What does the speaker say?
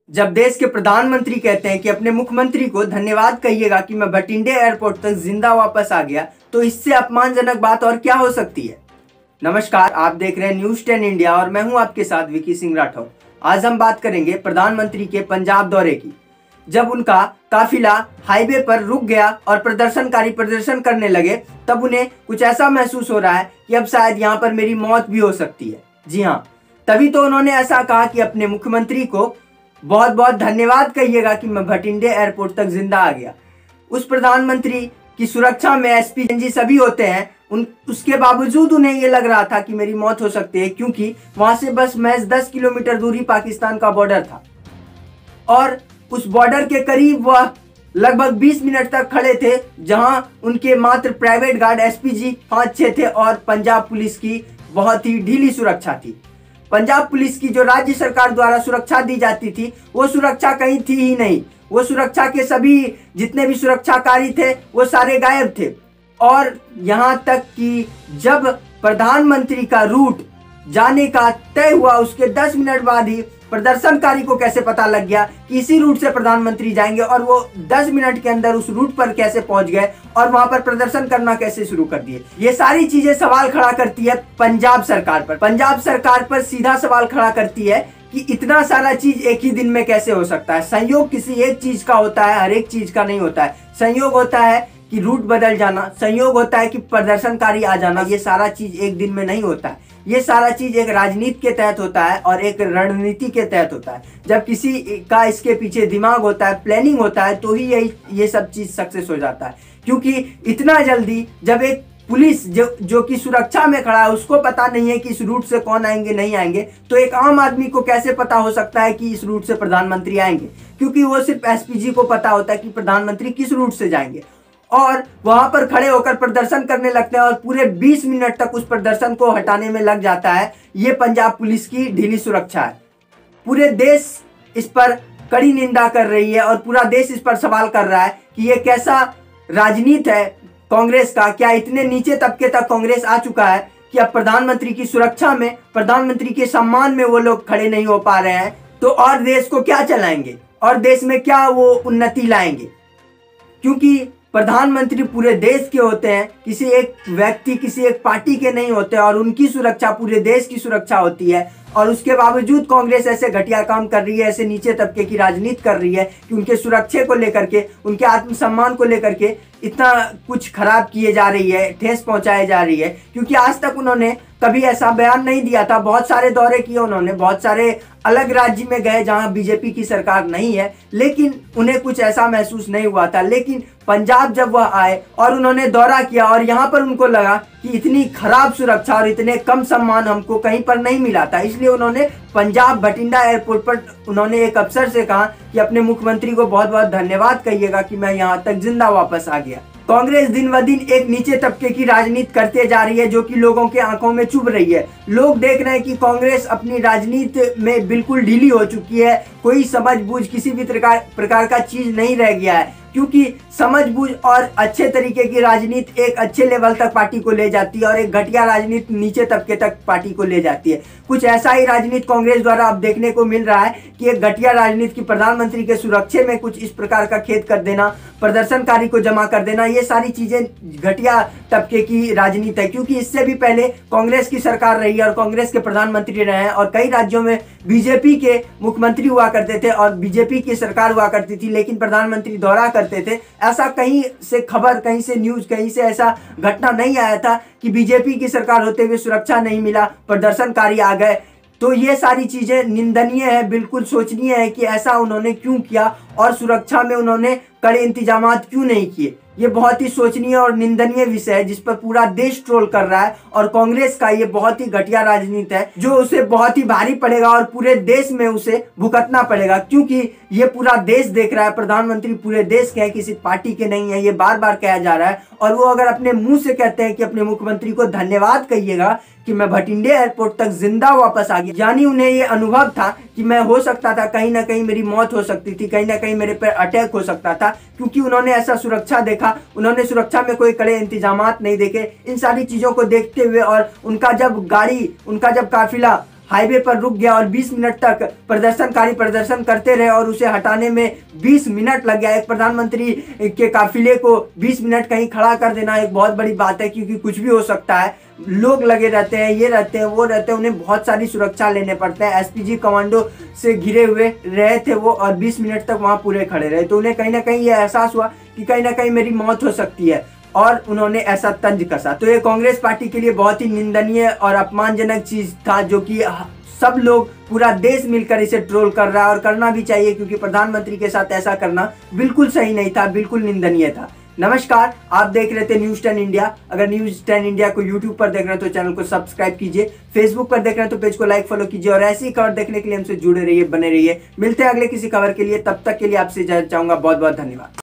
जब देश के प्रधानमंत्री कहते हैं कि अपने मुख्यमंत्री को धन्यवाद कहिएगा कि मैं भटिंडे एयरपोर्ट तक जिंदा वापस आ गया, तो इससे अपमानजनक बात और क्या हो सकती है। नमस्कार, आप देख रहे हैं न्यूज़ 10 इंडिया और मैं हूं आपके साथ विकी सिंह राठौर। आज हम बात करेंगे प्रधानमंत्री के पंजाब दौरे की। जब उनका काफिला हाईवे पर रुक गया और प्रदर्शनकारी प्रदर्शन करने लगे, तब उन्हें कुछ ऐसा महसूस हो रहा है कि अब शायद यहाँ पर मेरी मौत भी हो सकती है। जी हाँ, तभी तो उन्होंने ऐसा कहा कि अपने मुख्यमंत्री को बहुत बहुत धन्यवाद कहिएगा कि मैं भटिंडे एयरपोर्ट तक जिंदा आ गया। उस प्रधानमंत्री की सुरक्षा में एसपी जी सभी होते हैं, उसके बावजूद उन्हें ये लग रहा था कि मेरी मौत हो सकती है, क्योंकि वहां से बस महज 10 किलोमीटर दूरी पाकिस्तान का बॉर्डर था और उस बॉर्डर के करीब वह लगभग 20 मिनट तक खड़े थे, जहां उनके मात्र प्राइवेट गार्ड एसपी जी 5-6 थे और पंजाब पुलिस की बहुत ही ढीली सुरक्षा थी। पंजाब पुलिस की जो राज्य सरकार द्वारा सुरक्षा दी जाती थी, वो सुरक्षा कहीं थी ही नहीं। वो सुरक्षा के सभी जितने भी सुरक्षाकारी थे वो सारे गायब थे। और यहाँ तक कि जब प्रधानमंत्री का रूट जाने का तय हुआ, उसके 10 मिनट बाद ही प्रदर्शनकारी को कैसे पता लग गया कि इसी रूट से प्रधानमंत्री जाएंगे, और वो 10 मिनट के अंदर उस रूट पर कैसे पहुंच गए और वहां पर प्रदर्शन करना कैसे शुरू कर दिए। ये सारी चीजें सवाल खड़ा करती है पंजाब सरकार पर। पंजाब सरकार पर सीधा सवाल खड़ा करती है कि इतना सारा चीज एक ही दिन में कैसे हो सकता है। संयोग किसी एक चीज का होता है, हर एक चीज का नहीं होता है। संयोग होता है कि रूट बदल जाना, संयोग होता है कि प्रदर्शनकारी आ जाना। ये सारा चीज एक दिन में नहीं होता है। ये सारा चीज एक राजनीति के तहत होता है और एक रणनीति के तहत होता है। जब किसी का इसके पीछे दिमाग होता है, प्लानिंग होता है, तो ही ये सब चीज सक्सेस हो जाता है। क्योंकि इतना जल्दी जब एक पुलिस जो कि सुरक्षा में खड़ा है, उसको पता नहीं है कि इस रूट से कौन आएंगे नहीं आएंगे, तो एक आम आदमी को कैसे पता हो सकता है कि इस रूट से प्रधानमंत्री आएंगे? क्योंकि वो सिर्फ एसपीजी को पता होता है कि प्रधानमंत्री किस रूट से जाएंगे, और वहां पर खड़े होकर प्रदर्शन करने लगते हैं और पूरे 20 मिनट तक उस प्रदर्शन को हटाने में लग जाता है। ये पंजाब पुलिस की ढीली सुरक्षा है। पूरे देश इस पर कड़ी निंदा कर रही है और पूरा देश इस पर सवाल कर रहा है कि ये कैसा राजनीति है कांग्रेस का। क्या इतने नीचे तबके तक कांग्रेस आ चुका है कि अब प्रधानमंत्री की सुरक्षा में, प्रधानमंत्री के सम्मान में वो लोग खड़े नहीं हो पा रहे हैं, तो और देश को क्या चलाएंगे और देश में क्या वो उन्नति लाएंगे? क्योंकि प्रधानमंत्री पूरे देश के होते हैं, किसी एक व्यक्ति, किसी एक पार्टी के नहीं होते, और उनकी सुरक्षा पूरे देश की सुरक्षा होती है। और उसके बावजूद कांग्रेस ऐसे घटिया काम कर रही है, ऐसे नीचे तबके की राजनीति कर रही है कि उनके सुरक्षा को लेकर के, उनके आत्मसम्मान को लेकर के इतना कुछ खराब किए जा रही है, ठेस पहुंचाए जा रही है। क्योंकि आज तक उन्होंने कभी ऐसा बयान नहीं दिया था। बहुत सारे दौरे किए उन्होंने, बहुत सारे अलग राज्य में गए जहां बीजेपी की सरकार नहीं है, लेकिन उन्हें कुछ ऐसा महसूस नहीं हुआ था। लेकिन पंजाब जब वह आए और उन्होंने दौरा किया और यहाँ पर उनको लगा कि इतनी खराब सुरक्षा और इतने कम सम्मान हमको कहीं पर नहीं मिला था, इसलिए उन्होंने पंजाब भटिंडा एयरपोर्ट पर उन्होंने एक अफसर से कहा कि अपने मुख्यमंत्री को बहुत बहुत धन्यवाद कहिएगा कि मैं यहाँ तक जिंदा वापस आ गया। कांग्रेस दिन ब दिन एक नीचे तबके की राजनीति करते जा रही है, जो कि लोगों के आंखों में चुभ रही है। लोग देख रहे हैं कि कांग्रेस अपनी राजनीति में बिल्कुल ढीली हो चुकी है। कोई समझ बूझ किसी भी प्रकार का चीज नहीं रह गया है, क्योंकि समझबूझ और अच्छे तरीके की राजनीति एक अच्छे लेवल तक पार्टी को ले जाती है और एक घटिया राजनीति नीचे तबके तक पार्टी को ले जाती है। कुछ ऐसा ही राजनीति कांग्रेस द्वारा अब देखने को मिल रहा है कि एक घटिया राजनीति की प्रधानमंत्री के सुरक्षा में कुछ इस प्रकार का खेद कर देना, प्रदर्शनकारी को जमा कर देना, ये सारी चीजें घटिया तबके की राजनीति है। क्योंकि इससे भी पहले कांग्रेस की सरकार रही है और कांग्रेस के प्रधानमंत्री रहे हैं, और कई राज्यों में बीजेपी के मुख्यमंत्री हुआ करते थे और बीजेपी की सरकार हुआ करती थी, लेकिन प्रधानमंत्री दौरा करते थे। ऐसा कहीं से खबर, कहीं से न्यूज, कहीं से ऐसा घटना नहीं आया था कि बीजेपी की सरकार होते हुए सुरक्षा नहीं मिला, प्रदर्शनकारी आ गए। तो ये सारी चीजें निंदनीय है, बिल्कुल सोचनीय है कि ऐसा उन्होंने क्यों किया और सुरक्षा में उन्होंने कड़े इंतजामात क्यों नहीं किए। ये बहुत ही सोचनीय और निंदनीय विषय है जिस पर पूरा देश ट्रोल कर रहा है, और कांग्रेस का ये बहुत ही घटिया राजनीति है जो उसे बहुत ही भारी पड़ेगा और पूरे देश में उसे भुगतना पड़ेगा। क्योंकि ये पूरा देश देख रहा है, प्रधानमंत्री पूरे देश के हैं, किसी पार्टी के नहीं है, ये बार बार कहा जा रहा है। और वो अगर अपने मुंह से कहते हैं कि अपने मुख्यमंत्री को धन्यवाद कहिएगा कि मैं भटिंडे एयरपोर्ट तक जिंदा वापस आ गया, यानी उन्हें ये अनुभव था कि मैं हो सकता था, कहीं ना कहीं मेरी मौत हो सकती थी, कहीं ना कहीं मेरे पर अटैक हो सकता था। क्योंकि उन्होंने ऐसा सुरक्षा देखा, उन्होंने सुरक्षा में कोई कड़े इंतजामात नहीं देखे। इन सारी चीजों को देखते हुए और उनका जब काफिला हाईवे पर रुक गया और 20 मिनट तक प्रदर्शनकारी प्रदर्शन करते रहे और उसे हटाने में 20 मिनट लग गया। एक प्रधानमंत्री के काफिले को 20 मिनट कहीं खड़ा कर देना एक बहुत बड़ी बात है, क्योंकि कुछ भी हो सकता है। लोग लगे रहते हैं, ये रहते हैं, वो रहते हैं, उन्हें बहुत सारी सुरक्षा लेने पड़ते हैं। एसपीजी कमांडो से घिरे हुए रहे थे वो और 20 मिनट तक वहां पूरे खड़े रहे, तो उन्हें कहीं ना कहीं ये एहसास हुआ कि कहीं ना कहीं मेरी मौत हो सकती है और उन्होंने ऐसा तंज कसा। तो ये कांग्रेस पार्टी के लिए बहुत ही निंदनीय और अपमानजनक चीज था, जो कि सब लोग, पूरा देश मिलकर इसे ट्रोल कर रहा है और करना भी चाहिए, क्योंकि प्रधानमंत्री के साथ ऐसा करना बिल्कुल सही नहीं था, बिल्कुल निंदनीय था। नमस्कार, आप देख रहे थे न्यूज़ 10 इंडिया। अगर न्यूज़ 10 इंडिया को यूट्यूब पर देख रहे हैं तो चैनल को सब्सक्राइब कीजिए, फेसबुक पर देख रहे हैं तो पेज को लाइक फॉलो कीजिए और ऐसी खबर देखने के लिए हमसे जुड़े रहिए, बने रहिए। मिलते हैं अगले किसी खबर के लिए, तब तक के लिए आपसे इजाजत चाहूंगा। बहुत बहुत धन्यवाद।